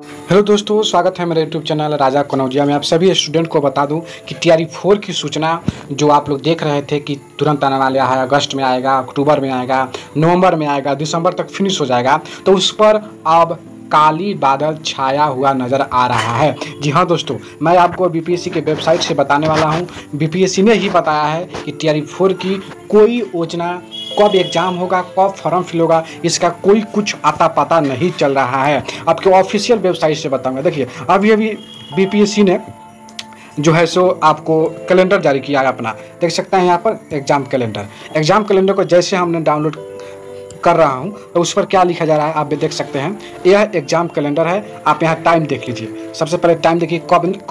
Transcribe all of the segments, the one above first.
Hello दोस्तों, स्वागत है मेरे यूट्यूब चैनल राजा कनौजिया में। आप सभी स्टूडेंट को बता दूं कि टीआरई 4 की सूचना जो आप लोग देख रहे थे कि तुरंत आने वाला है, अगस्त में आएगा, अक्टूबर में आएगा, नवंबर में आएगा, दिसंबर तक फिनिश हो जाएगा, तो उस पर अब काली बादल छाया हुआ नज़र आ रहा है। जी हाँ दोस्तों, मैं आपको बीपीएससी के वेबसाइट से बताने वाला हूँ। बीपीएससी ने ही बताया है कि टीआरई 4 की कोई योजना, कब एग्ज़ाम होगा, कब फॉर्म फिल होगा, इसका कोई कुछ आता पता नहीं चल रहा है। आपके ऑफिशियल वेबसाइट से बताऊंगा। देखिए, अभी बीपीएससी ने जो है सो आपको कैलेंडर जारी किया है अपना, देख सकते हैं यहाँ पर एग्ज़ाम कैलेंडर को जैसे हमने डाउनलोड कर रहा हूँ तो उस पर क्या लिखा जा रहा है आप भी देख सकते हैं। यह एग्ज़ाम कैलेंडर है। आप यहाँ टाइम देख लीजिए। सबसे पहले टाइम देखिए,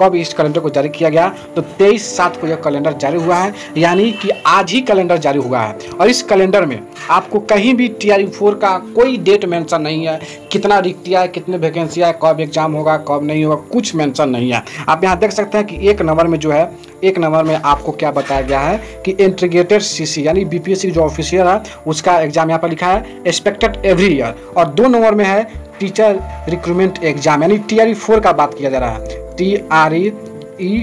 कब इस कैलेंडर को जारी किया गया, तो 23/7 को यह कैलेंडर जारी हुआ है, यानी कि आज ही कैलेंडर जारी हुआ है। और इस कैलेंडर में आपको कहीं भी टीआरई 4 का कोई डेट मेंशन नहीं है, कितना रिक्तियाँ है, कितने वैकेंसी है, कब एग्ज़ाम होगा, कब नहीं होगा, कुछ मेंशन नहीं है। आप यहाँ देख सकते हैं कि 1 नंबर में जो है, 1 नंबर में आपको क्या बताया गया है कि इंटीग्रेटेड सीसी यानी बीपीएससी जो ऑफिशियल है उसका एग्जाम यहाँ पर लिखा है एक्सपेक्टेड एवरी ईयर। और 2 नंबर में है टीचर रिक्रूटमेंट एग्जाम, यानी टीआरई 4 का बात किया जा रहा है। टीआरई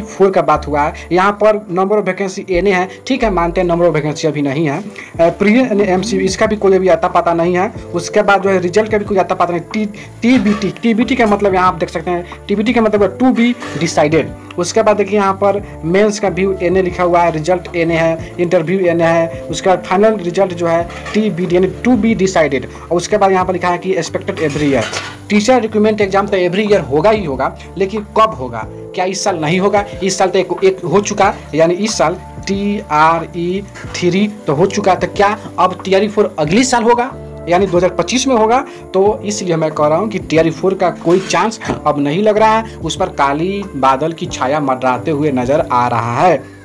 4 का बात हुआ है। यहाँ पर नंबर ऑफ वैकेंसी एने है, ठीक है, मानते हैं नंबर ऑफ वैकेंसी अभी नहीं है। प्री एमसी इसका भी कोई भी आता पता नहीं है। उसके बाद जो है रिजल्ट का भी कोई आता पता नहीं। टीबीटी का मतलब यहाँ आप देख सकते हैं, टीबीटी का मतलब टू बी डिसाइडेड। उसके बाद देखिए यहाँ पर मेंस का व्यू एने लिखा हुआ है, रिजल्ट एने है, इंटरव्यू एने है, उसका फाइनल रिजल्ट जो है टीबीडी यानी टू बी डिसाइडेड। और उसके बाद यहाँ पर लिखा है कि expected every year. Teacher recruitment exam तो एवरी ईयर होगा ही होगा, लेकिन कब होगा? क्या इस साल नहीं होगा? इस साल तो एक हो चुका, यानी इस साल टीआरई 3 तो हो चुका, तो क्या अब टीआरई 4 अगले साल होगा, यानी 2025 में होगा? तो इसलिए मैं कह रहा हूँ कि टीआरई 4 का कोई चांस अब नहीं लग रहा है। उस पर काली बादल की छाया मंडराते हुए नजर आ रहा है।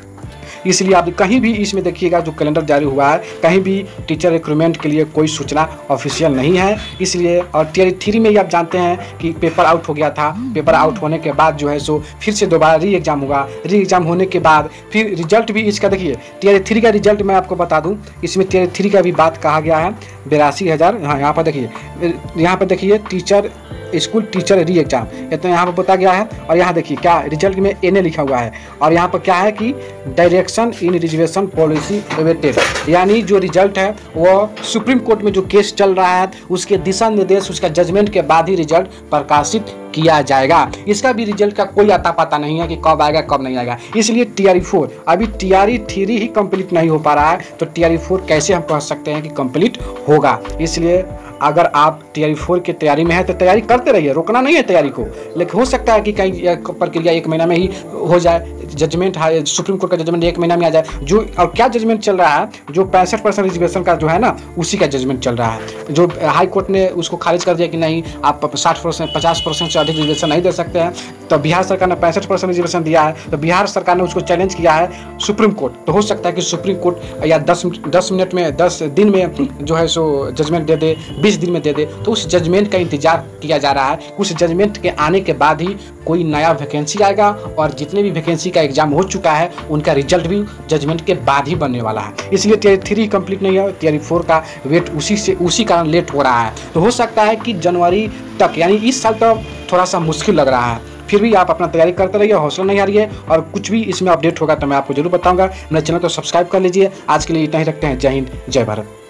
इसलिए आप कहीं भी इसमें देखिएगा जो कैलेंडर जारी हुआ है, कहीं भी टीचर रिक्रूटमेंट के लिए कोई सूचना ऑफिशियल नहीं है। इसलिए और टीआरई 3 में ही आप जानते हैं कि पेपर आउट हो गया था। पेपर आउट होने के बाद जो है सो फिर से दोबारा री एग्ज़ाम होगा। री एग्ज़ाम होने के बाद फिर रिजल्ट भी इसका देखिए, टीआरई 3 का रिजल्ट मैं आपको बता दूं, इसमें टीआरई 3 का भी बात कहा गया है 82,000। हाँ, यहाँ पर देखिए टीचर स्कूल टीचर री एग्जाम, ये तो यहाँ पर बताया गया है। और यहाँ देखिए क्या रिजल्ट में एने लिखा हुआ है, और यहाँ पर क्या है कि direction in reservation policy awaited, यानी जो रिजल्ट है वो सुप्रीम कोर्ट में जो केस चल रहा है उसके दिशा निर्देश, उसका जजमेंट के बाद ही रिजल्ट प्रकाशित किया जाएगा। इसका भी रिजल्ट का कोई आता पता नहीं है कि कब आएगा कब नहीं आएगा। इसलिए टीआरई 4 अभी टीआरई 3 ही कंप्लीट नहीं हो पा रहा है, तो टीआरई 4 कैसे हम कह सकते हैं कि कंप्लीट होगा? इसलिए अगर आप टीआरई 4 की तैयारी में है तो तैयारी करते रहिए, रोकना नहीं है तैयारी को। लेकिन हो सकता है कि कहीं प्रक्रिया 1 महीना में ही हो जाए, जजमेंट है सुप्रीम कोर्ट का जजमेंट 1 महीना में आ जाए। जो और क्या जजमेंट चल रहा है, जो 65% रिजर्वेशन का जो है ना, उसी का जजमेंट चल रहा है। जो हाई कोर्ट ने उसको खारिज कर दिया कि नहीं, आप 60% 50% से अधिक रिजर्वेशन नहीं दे सकते हैं। तो बिहार सरकार ने 65% रिजर्वेशन दिया है, तो बिहार सरकार ने उसको चैलेंज किया है सुप्रीम कोर्ट। तो हो सकता है कि सुप्रीम कोर्ट या 10 मिनट में 10 दिन में जो है सो जजमेंट दे दे, 20 दिन में दे दे। तो उस जजमेंट का इंतजार किया जा रहा है। उस जजमेंट के आने के बाद ही कोई नया वैकेंसी आएगा, और जितने भी वैकेंसी का एग्जाम हो चुका है उनका रिजल्ट भी जजमेंट के बाद ही बनने वाला है। इसलिए टीआरई 3 कंप्लीट नहीं है, टीआरई 4 का वेट उसी कारण लेट हो रहा है। तो हो सकता है कि जनवरी तक, यानी इस साल तो थोड़ा सा मुश्किल लग रहा है। फिर भी आप अपना तैयारी करते रहिए, हौसला नहीं हारिए, और कुछ भी इसमें अपडेट होगा तो मैं आपको जरूर बताऊंगा। मेरे चैनल को सब्सक्राइब कर लीजिए। आज के लिए इतना ही रखते हैं। जय हिंद, जय भारत।